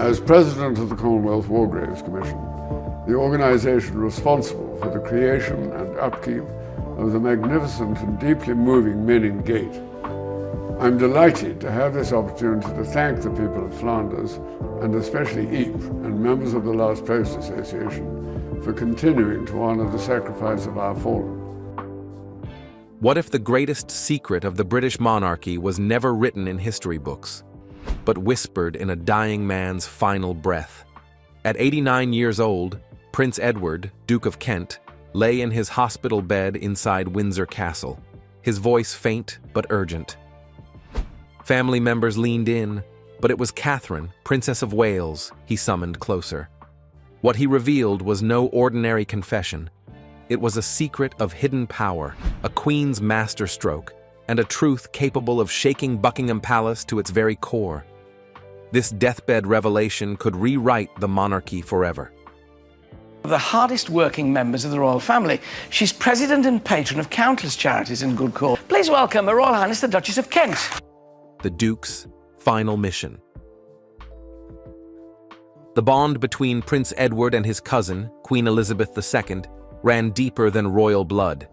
As President of the Commonwealth War Graves Commission, the organisation responsible for the creation and upkeep of the magnificent and deeply moving Menin Gate, I'm delighted to have this opportunity to thank the people of Flanders, and especially Ypres and members of the Last Post Association, for continuing to honour the sacrifice of our fallen. What if the greatest secret of the British monarchy was never written in history books, but whispered in a dying man's final breath? At 89 years old, Prince Edward, Duke of Kent, lay in his hospital bed inside Windsor Castle, his voice faint but urgent. Family members leaned in, but it was Catherine, Princess of Wales, he summoned closer. What he revealed was no ordinary confession. It was a secret of hidden power, a queen's masterstroke, and a truth capable of shaking Buckingham Palace to its very core. This deathbed revelation could rewrite the monarchy forever. The hardest working members of the royal family. She's president and patron of countless charities and good cause. Please welcome Her Royal Highness the Duchess of Kent. The Duke's final mission. The bond between Prince Edward and his cousin, Queen Elizabeth II, ran deeper than royal blood.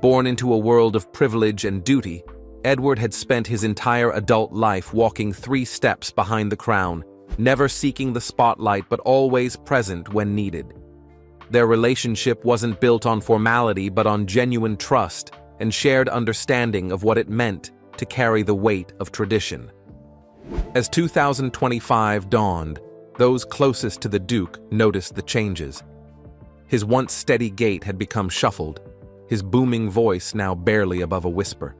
Born into a world of privilege and duty, Edward had spent his entire adult life walking 3 steps behind the crown, never seeking the spotlight but always present when needed. Their relationship wasn't built on formality but on genuine trust and shared understanding of what it meant to carry the weight of tradition. As 2025 dawned, those closest to the Duke noticed the changes. His once steady gait had become shuffled, his booming voice now barely above a whisper.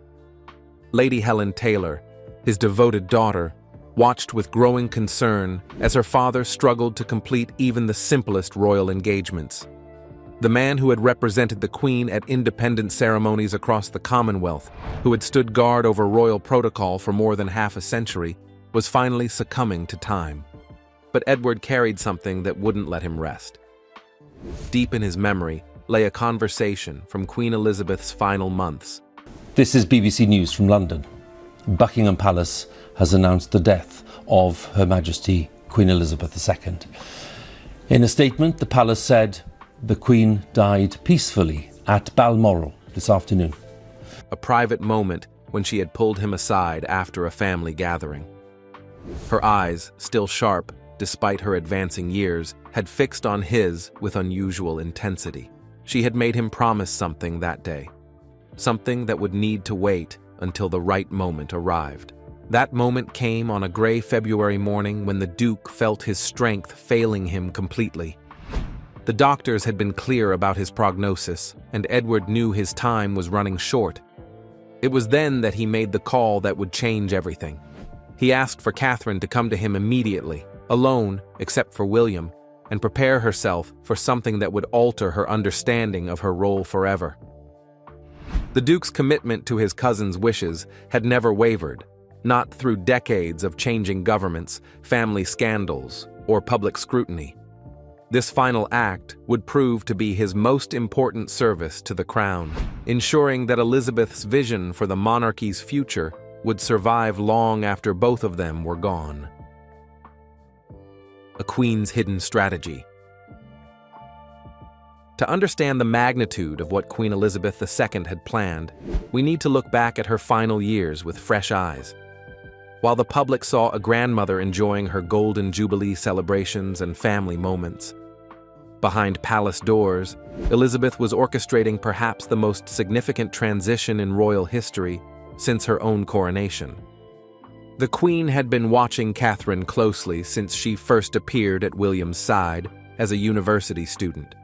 Lady Helen Taylor, his devoted daughter, watched with growing concern as her father struggled to complete even the simplest royal engagements. The man who had represented the Queen at independent ceremonies across the Commonwealth, who had stood guard over royal protocol for more than half a century, was finally succumbing to time. But Edward carried something that wouldn't let him rest. Deep in his memory lay a conversation from Queen Elizabeth's final months. This is BBC News from London. Buckingham Palace has announced the death of Her Majesty Queen Elizabeth II. In a statement, the palace said the Queen died peacefully at Balmoral this afternoon. A private moment when she had pulled him aside after a family gathering. Her eyes, still sharp despite her advancing years, had fixed on his with unusual intensity. She had made him promise something that day, something that would need to wait until the right moment arrived. That moment came on a gray February morning when the Duke felt his strength failing him completely. The doctors had been clear about his prognosis, and Edward knew his time was running short. It was then that he made the call that would change everything. He asked for Catherine to come to him immediately, alone except for William, and prepare herself for something that would alter her understanding of her role forever. The Duke's commitment to his cousin's wishes had never wavered, not through decades of changing governments, family scandals, or public scrutiny. This final act would prove to be his most important service to the crown, ensuring that Elizabeth's vision for the monarchy's future would survive long after both of them were gone. A queen's hidden strategy. To understand the magnitude of what Queen Elizabeth II had planned, we need to look back at her final years with fresh eyes. While the public saw a grandmother enjoying her Golden Jubilee celebrations and family moments, behind palace doors, Elizabeth was orchestrating perhaps the most significant transition in royal history since her own coronation. The Queen had been watching Catherine closely since she first appeared at William's side as a university student.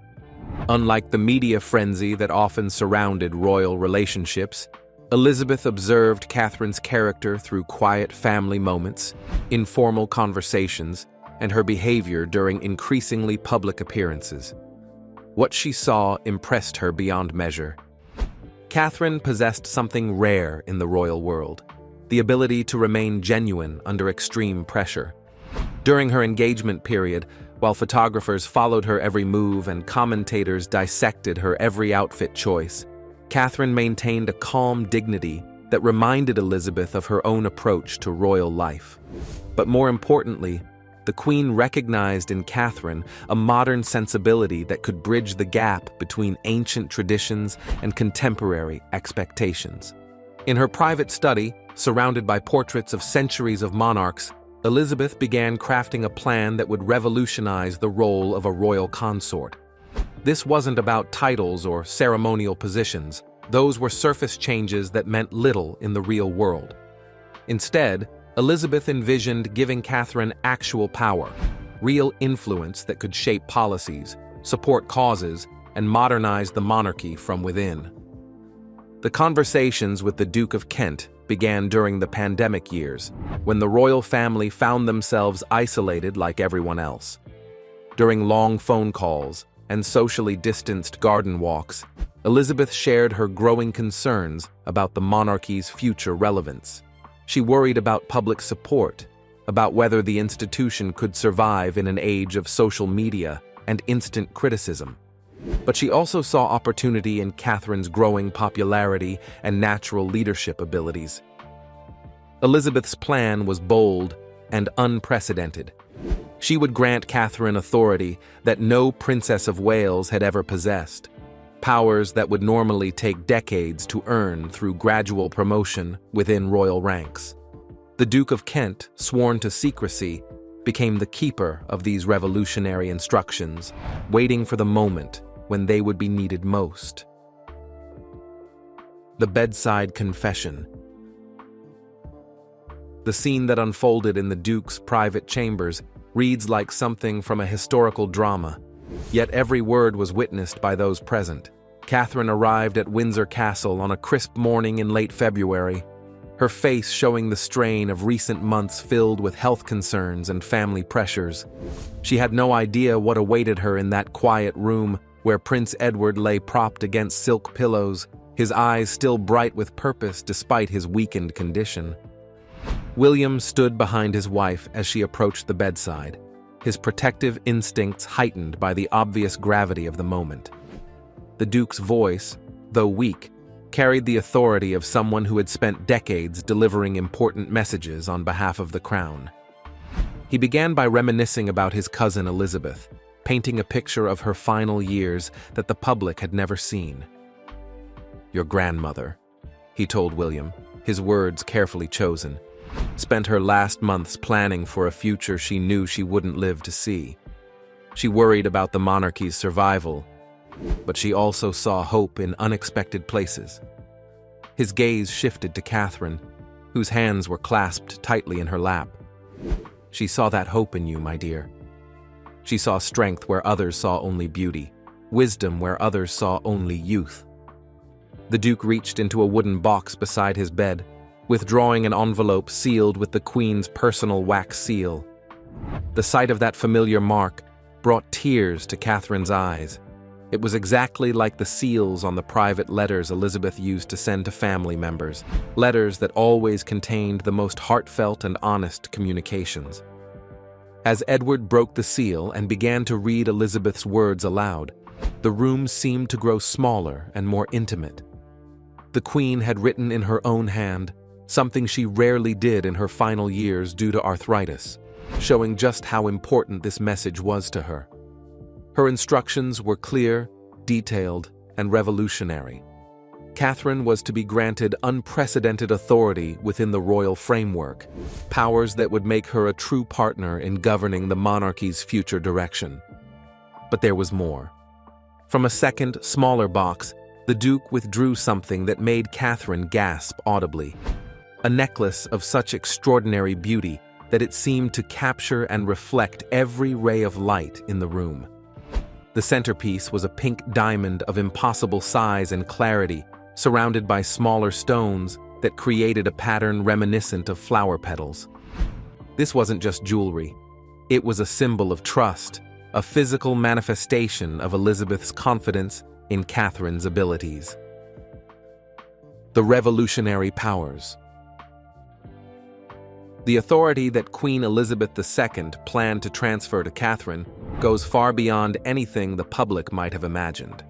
Unlike the media frenzy that often surrounded royal relationships, Elizabeth observed Catherine's character through quiet family moments, informal conversations, and her behavior during increasingly public appearances. What she saw impressed her beyond measure. Catherine possessed something rare in the royal world: the ability to remain genuine under extreme pressure. During her engagement period, while photographers followed her every move and commentators dissected her every outfit choice, Catherine maintained a calm dignity that reminded Elizabeth of her own approach to royal life. But more importantly, the Queen recognized in Catherine a modern sensibility that could bridge the gap between ancient traditions and contemporary expectations. In her private study, surrounded by portraits of centuries of monarchs, Elizabeth began crafting a plan that would revolutionize the role of a royal consort. This wasn't about titles or ceremonial positions. Those were surface changes that meant little in the real world. Instead, Elizabeth envisioned giving Catherine actual power, real influence that could shape policies, support causes, and modernize the monarchy from within. The conversations with the Duke of Kent began during the pandemic years, when the royal family found themselves isolated like everyone else. During long phone calls and socially distanced garden walks, Elizabeth shared her growing concerns about the monarchy's future relevance. She worried about public support, about whether the institution could survive in an age of social media and instant criticism. But she also saw opportunity in Catherine's growing popularity and natural leadership abilities. Elizabeth's plan was bold and unprecedented. She would grant Catherine authority that no Princess of Wales had ever possessed, powers that would normally take decades to earn through gradual promotion within royal ranks. The Duke of Kent, sworn to secrecy, became the keeper of these revolutionary instructions, waiting for the moment when they would be needed most. The bedside confession. The scene that unfolded in the Duke's private chambers reads like something from a historical drama, yet every word was witnessed by those present. Catherine arrived at Windsor Castle on a crisp morning in late February, her face showing the strain of recent months filled with health concerns and family pressures. She had no idea what awaited her in that quiet room where Prince Edward lay propped against silk pillows, his eyes still bright with purpose despite his weakened condition. William stood behind his wife as she approached the bedside, his protective instincts heightened by the obvious gravity of the moment. The Duke's voice, though weak, carried the authority of someone who had spent decades delivering important messages on behalf of the crown. He began by reminiscing about his cousin Elizabeth, painting a picture of her final years that the public had never seen. "Your grandmother," he told William, his words carefully chosen, "spent her last months planning for a future she knew she wouldn't live to see. She worried about the monarchy's survival, but she also saw hope in unexpected places." His gaze shifted to Catherine, whose hands were clasped tightly in her lap. "She saw that hope in you, my dear. She saw strength where others saw only beauty, wisdom where others saw only youth." The Duke reached into a wooden box beside his bed, withdrawing an envelope sealed with the Queen's personal wax seal. The sight of that familiar mark brought tears to Catherine's eyes. It was exactly like the seals on the private letters Elizabeth used to send to family members, letters that always contained the most heartfelt and honest communications. As Edward broke the seal and began to read Elizabeth's words aloud, the room seemed to grow smaller and more intimate. The Queen had written in her own hand, something she rarely did in her final years due to arthritis, showing just how important this message was to her. Her instructions were clear, detailed, and revolutionary. Catherine was to be granted unprecedented authority within the royal framework, powers that would make her a true partner in governing the monarchy's future direction. But there was more. From a second, smaller box, the Duke withdrew something that made Catherine gasp audibly. A necklace of such extraordinary beauty that it seemed to capture and reflect every ray of light in the room. The centerpiece was a pink diamond of impossible size and clarity, surrounded by smaller stones that created a pattern reminiscent of flower petals. This wasn't just jewelry. It was a symbol of trust, a physical manifestation of Elizabeth's confidence in Catherine's abilities. The revolutionary powers. The authority that Queen Elizabeth II planned to transfer to Catherine goes far beyond anything the public might have imagined.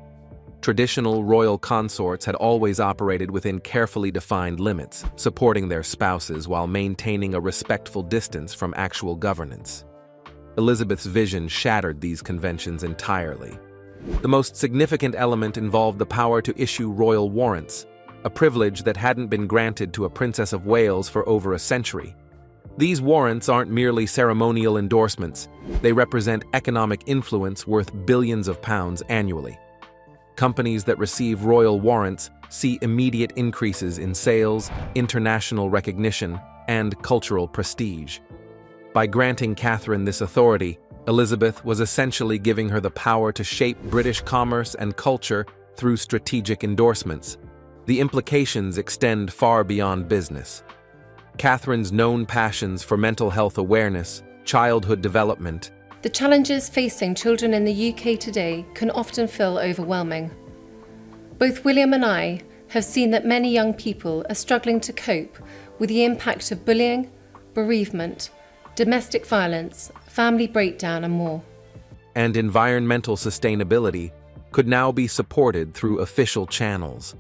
Traditional royal consorts had always operated within carefully defined limits, supporting their spouses while maintaining a respectful distance from actual governance. Elizabeth's vision shattered these conventions entirely. The most significant element involved the power to issue royal warrants, a privilege that hadn't been granted to a Princess of Wales for over a century. These warrants aren't merely ceremonial endorsements, they represent economic influence worth billions of pounds annually. Companies that receive royal warrants see immediate increases in sales, international recognition, and cultural prestige. By granting Catherine this authority, Elizabeth was essentially giving her the power to shape British commerce and culture through strategic endorsements. The implications extend far beyond business. Catherine's known passions for mental health awareness, childhood development, The challenges facing children in the UK today can often feel overwhelming. Both William and I have seen that many young people are struggling to cope with the impact of bullying, bereavement, domestic violence, family breakdown, and more. and environmental sustainability could now be supported through official channels.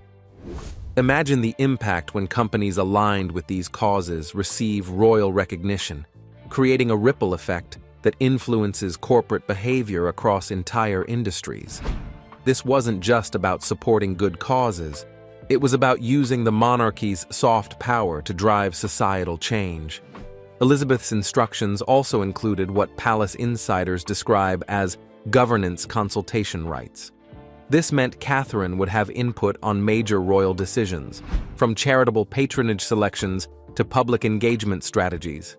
Imagine the impact when companies aligned with these causes receive royal recognition, creating a ripple effect that influences corporate behavior across entire industries. This wasn't just about supporting good causes, it was about using the monarchy's soft power to drive societal change. Elizabeth's instructions also included what palace insiders describe as governance consultation rights. This meant Catherine would have input on major royal decisions, from charitable patronage selections to public engagement strategies.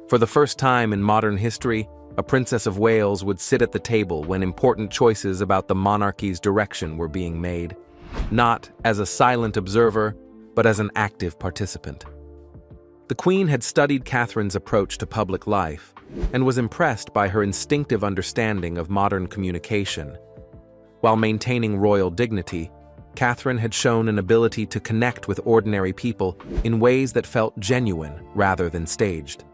For the first time in modern history, a Princess of Wales would sit at the table when important choices about the monarchy's direction were being made, not as a silent observer, but as an active participant. The Queen had studied Catherine's approach to public life and was impressed by her instinctive understanding of modern communication. While maintaining royal dignity, Catherine had shown an ability to connect with ordinary people in ways that felt genuine rather than staged.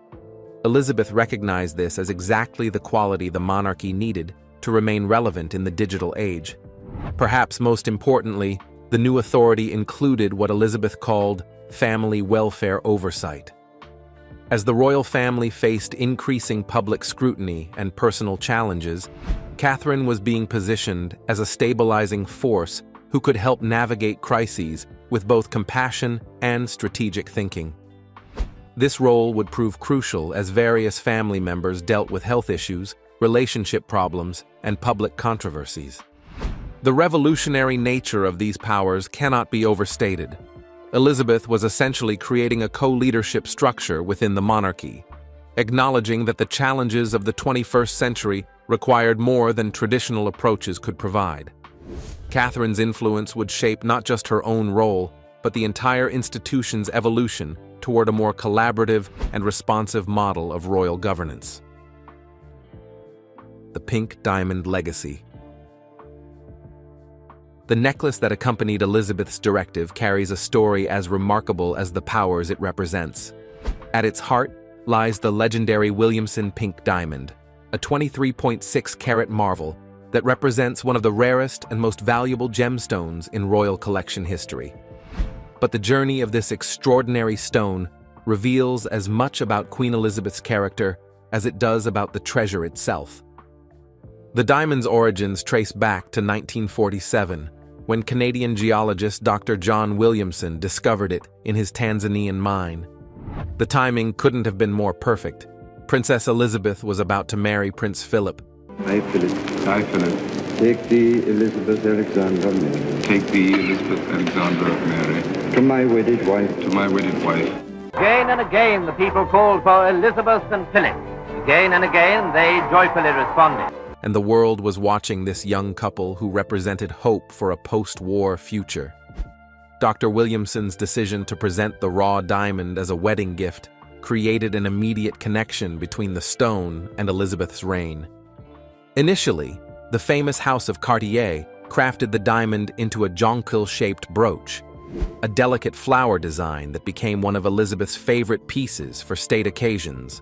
Elizabeth recognized this as exactly the quality the monarchy needed to remain relevant in the digital age. Perhaps most importantly, the new authority included what Elizabeth called family welfare oversight. As the royal family faced increasing public scrutiny and personal challenges, Catherine was being positioned as a stabilizing force who could help navigate crises with both compassion and strategic thinking. This role would prove crucial as various family members dealt with health issues, relationship problems, and public controversies. The revolutionary nature of these powers cannot be overstated. Elizabeth was essentially creating a co-leadership structure within the monarchy, acknowledging that the challenges of the 21st century required more than traditional approaches could provide. Catherine's influence would shape not just her own role, but the entire institution's evolution toward a more collaborative and responsive model of royal governance. The Pink Diamond Legacy. The necklace that accompanied Elizabeth's directive carries a story as remarkable as the powers it represents. At its heart lies the legendary Williamson Pink Diamond, a 23.6-carat marvel that represents one of the rarest and most valuable gemstones in royal collection history. But the journey of this extraordinary stone reveals as much about Queen Elizabeth's character as it does about the treasure itself. The diamond's origins trace back to 1947, when Canadian geologist Dr. John Williamson discovered it in his Tanzanian mine. The timing couldn't have been more perfect. Princess Elizabeth was about to marry Prince Philip. I, Philip. I, Philip. Take thee, Elizabeth Alexandra Mary. Take thee, Elizabeth Alexandra Mary. To my wedded wife. To my wedded wife. Again and again the people called for Elizabeth and Philip. Again and again they joyfully responded. And the world was watching this young couple who represented hope for a post-war future. Dr. Williamson's decision to present the raw diamond as a wedding gift created an immediate connection between the stone and Elizabeth's reign. Initially, the famous House of Cartier crafted the diamond into a jonquil-shaped brooch, a delicate flower design that became one of Elizabeth's favorite pieces for state occasions.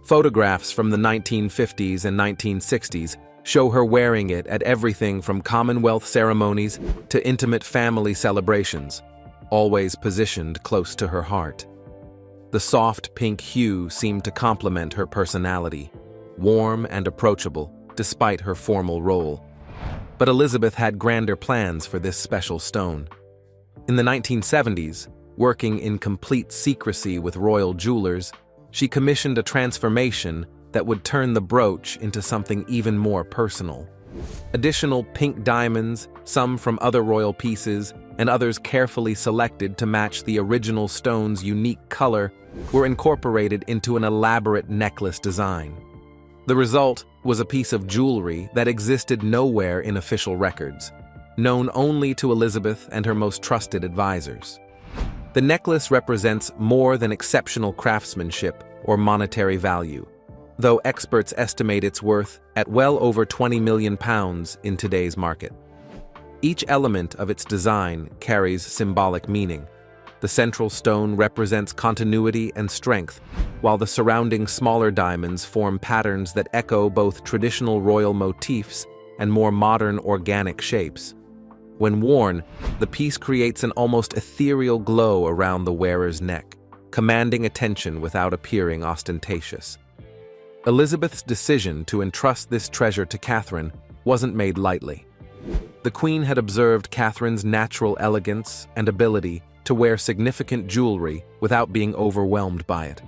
Photographs from the 1950s and 1960s show her wearing it at everything from Commonwealth ceremonies to intimate family celebrations, always positioned close to her heart. The soft pink hue seemed to complement her personality, warm and approachable despite her formal role. But Elizabeth had grander plans for this special stone. In the 1970s, working in complete secrecy with royal jewelers, she commissioned a transformation that would turn the brooch into something even more personal. Additional pink diamonds, some from other royal pieces, and others carefully selected to match the original stone's unique color, were incorporated into an elaborate necklace design. The result was a piece of jewelry that existed nowhere in official records, known only to Elizabeth and her most trusted advisors. The necklace represents more than exceptional craftsmanship or monetary value, though experts estimate its worth at well over £20 million in today's market. Each element of its design carries symbolic meaning. The central stone represents continuity and strength, while the surrounding smaller diamonds form patterns that echo both traditional royal motifs and more modern organic shapes. When worn, the piece creates an almost ethereal glow around the wearer's neck, commanding attention without appearing ostentatious. Elizabeth's decision to entrust this treasure to Catherine wasn't made lightly. The Queen had observed Catherine's natural elegance and ability to wear significant jewelry without being overwhelmed by it.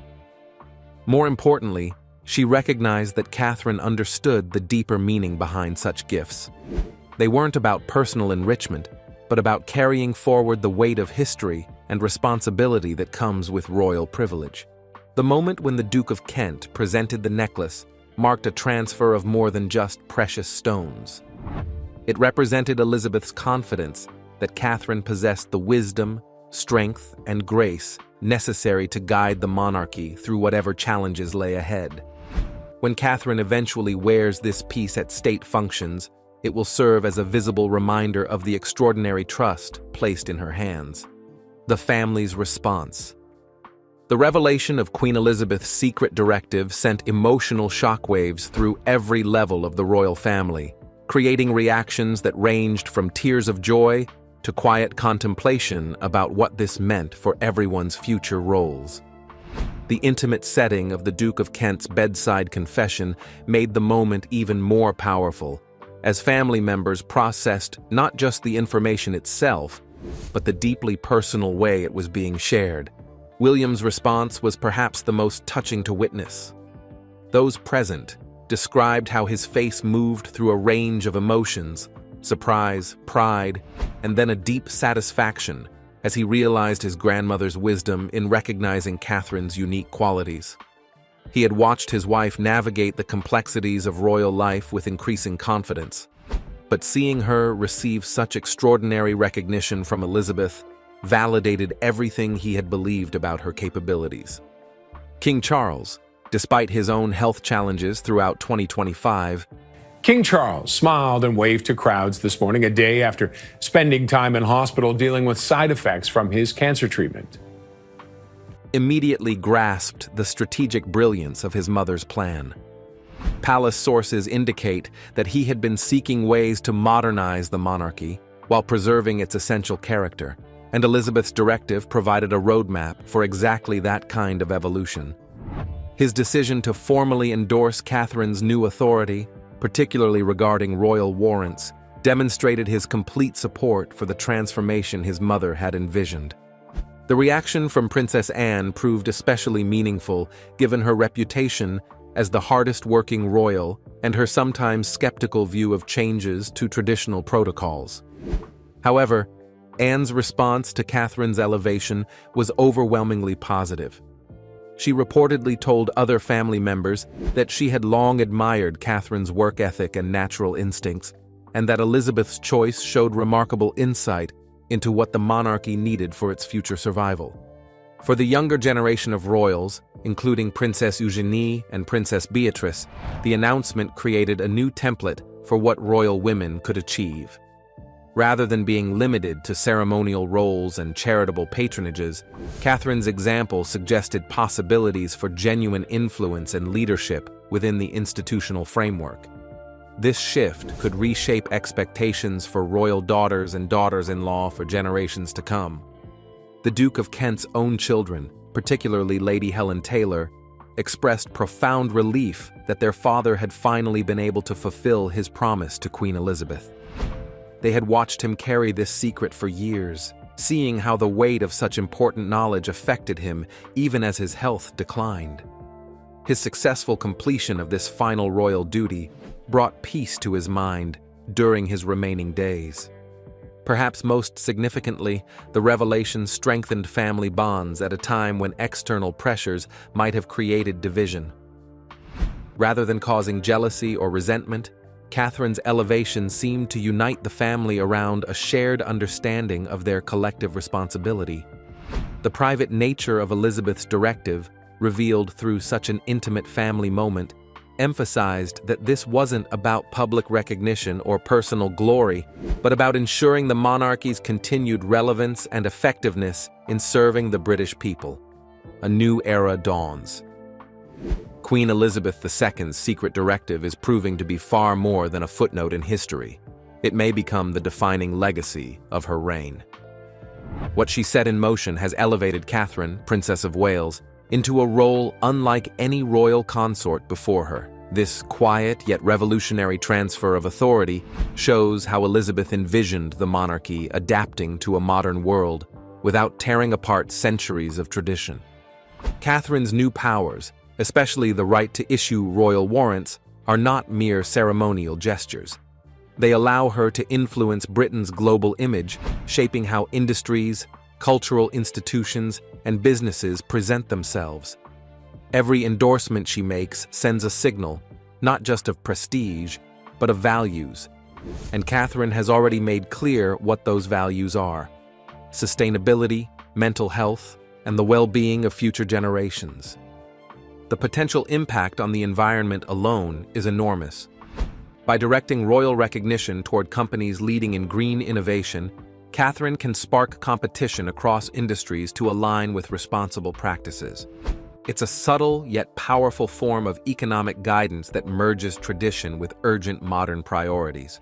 More importantly, she recognized that Catherine understood the deeper meaning behind such gifts. They weren't about personal enrichment, but about carrying forward the weight of history and responsibility that comes with royal privilege. The moment when the Duke of Kent presented the necklace marked a transfer of more than just precious stones. It represented Elizabeth's confidence that Catherine possessed the wisdom, strength, and grace necessary to guide the monarchy through whatever challenges lay ahead. When Catherine eventually wears this piece at state functions, it will serve as a visible reminder of the extraordinary trust placed in her hands. The family's response. The revelation of Queen Elizabeth's secret directive sent emotional shockwaves through every level of the royal family, creating reactions that ranged from tears of joy to quiet contemplation about what this meant for everyone's future roles. The intimate setting of the Duke of Kent's bedside confession made the moment even more powerful, as family members processed not just the information itself, but the deeply personal way it was being shared. William's response was perhaps the most touching to witness. Those present described how his face moved through a range of emotions: surprise, pride, and then a deep satisfaction as he realized his grandmother's wisdom in recognizing Catherine's unique qualities. He had watched his wife navigate the complexities of royal life with increasing confidence, but seeing her receive such extraordinary recognition from Elizabeth validated everything he had believed about her capabilities. King Charles, despite his own health challenges throughout 2025, King Charles smiled and waved to crowds this morning, a day after spending time in hospital dealing with side effects from his cancer treatment. Immediately grasped the strategic brilliance of his mother's plan. Palace sources indicate that he had been seeking ways to modernize the monarchy while preserving its essential character, and Elizabeth's directive provided a roadmap for exactly that kind of evolution. His decision to formally endorse Catherine's new authority, particularly regarding royal warrants, demonstrated his complete support for the transformation his mother had envisioned. The reaction from Princess Anne proved especially meaningful given her reputation as the hardest-working royal and her sometimes skeptical view of changes to traditional protocols. However, Anne's response to Catherine's elevation was overwhelmingly positive. She reportedly told other family members that she had long admired Catherine's work ethic and natural instincts, and that Elizabeth's choice showed remarkable insight into what the monarchy needed for its future survival. For the younger generation of royals, including Princess Eugenie and Princess Beatrice, the announcement created a new template for what royal women could achieve. Rather than being limited to ceremonial roles and charitable patronages, Catherine's example suggested possibilities for genuine influence and leadership within the institutional framework. This shift could reshape expectations for royal daughters and daughters-in-law for generations to come. The Duke of Kent's own children, particularly Lady Helen Taylor, expressed profound relief that their father had finally been able to fulfill his promise to Queen Elizabeth. They had watched him carry this secret for years, seeing how the weight of such important knowledge affected him even as his health declined. His successful completion of this final royal duty brought peace to his mind during his remaining days. Perhaps most significantly, the revelation strengthened family bonds at a time when external pressures might have created division. Rather than causing jealousy or resentment, Catherine's elevation seemed to unite the family around a shared understanding of their collective responsibility. The private nature of Elizabeth's directive, revealed through such an intimate family moment, emphasized that this wasn't about public recognition or personal glory, but about ensuring the monarchy's continued relevance and effectiveness in serving the British people. A new era dawns. Queen Elizabeth II's secret directive is proving to be far more than a footnote in history. It may become the defining legacy of her reign. What she set in motion has elevated Catherine, Princess of Wales, into a role unlike any royal consort before her. This quiet yet revolutionary transfer of authority shows how Elizabeth envisioned the monarchy adapting to a modern world without tearing apart centuries of tradition. Catherine's new powers, especially the right to issue royal warrants, are not mere ceremonial gestures. They allow her to influence Britain's global image, shaping how industries, cultural institutions, and businesses present themselves. Every endorsement she makes sends a signal, not just of prestige, but of values. And Catherine has already made clear what those values are: sustainability, mental health, and the well-being of future generations. The potential impact on the environment alone is enormous. By directing royal recognition toward companies leading in green innovation, Catherine can spark competition across industries to align with responsible practices. It's a subtle yet powerful form of economic guidance that merges tradition with urgent modern priorities.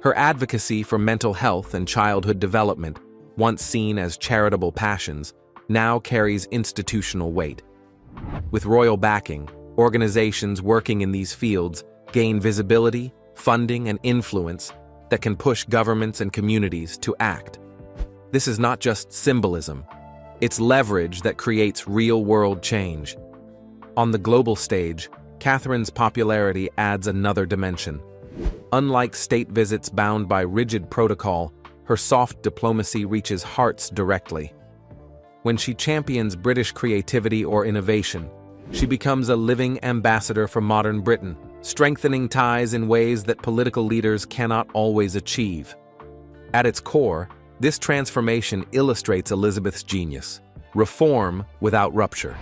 Her advocacy for mental health and childhood development, once seen as charitable passions, now carries institutional weight. With royal backing, organizations working in these fields gain visibility, funding, and influence that can push governments and communities to act. This is not just symbolism. It's leverage that creates real-world change. On the global stage, Catherine's popularity adds another dimension. Unlike state visits bound by rigid protocol, her soft diplomacy reaches hearts directly. When she champions British creativity or innovation, she becomes a living ambassador for modern Britain, strengthening ties in ways that political leaders cannot always achieve. At its core, this transformation illustrates Elizabeth's genius: reform without rupture.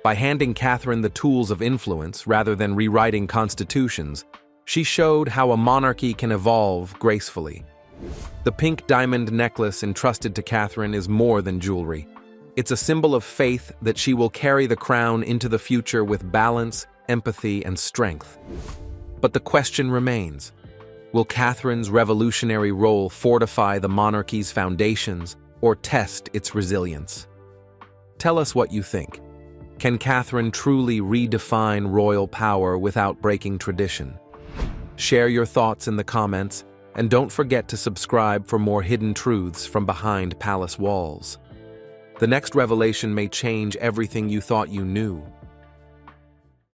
By handing Catherine the tools of influence rather than rewriting constitutions, she showed how a monarchy can evolve gracefully. The pink diamond necklace entrusted to Catherine is more than jewelry. It's a symbol of faith that she will carry the crown into the future with balance, empathy, and strength. But the question remains: will Catherine's revolutionary role fortify the monarchy's foundations or test its resilience? Tell us what you think. Can Catherine truly redefine royal power without breaking tradition? Share your thoughts in the comments, and don't forget to subscribe for more hidden truths from behind palace walls. The next revelation may change everything you thought you knew.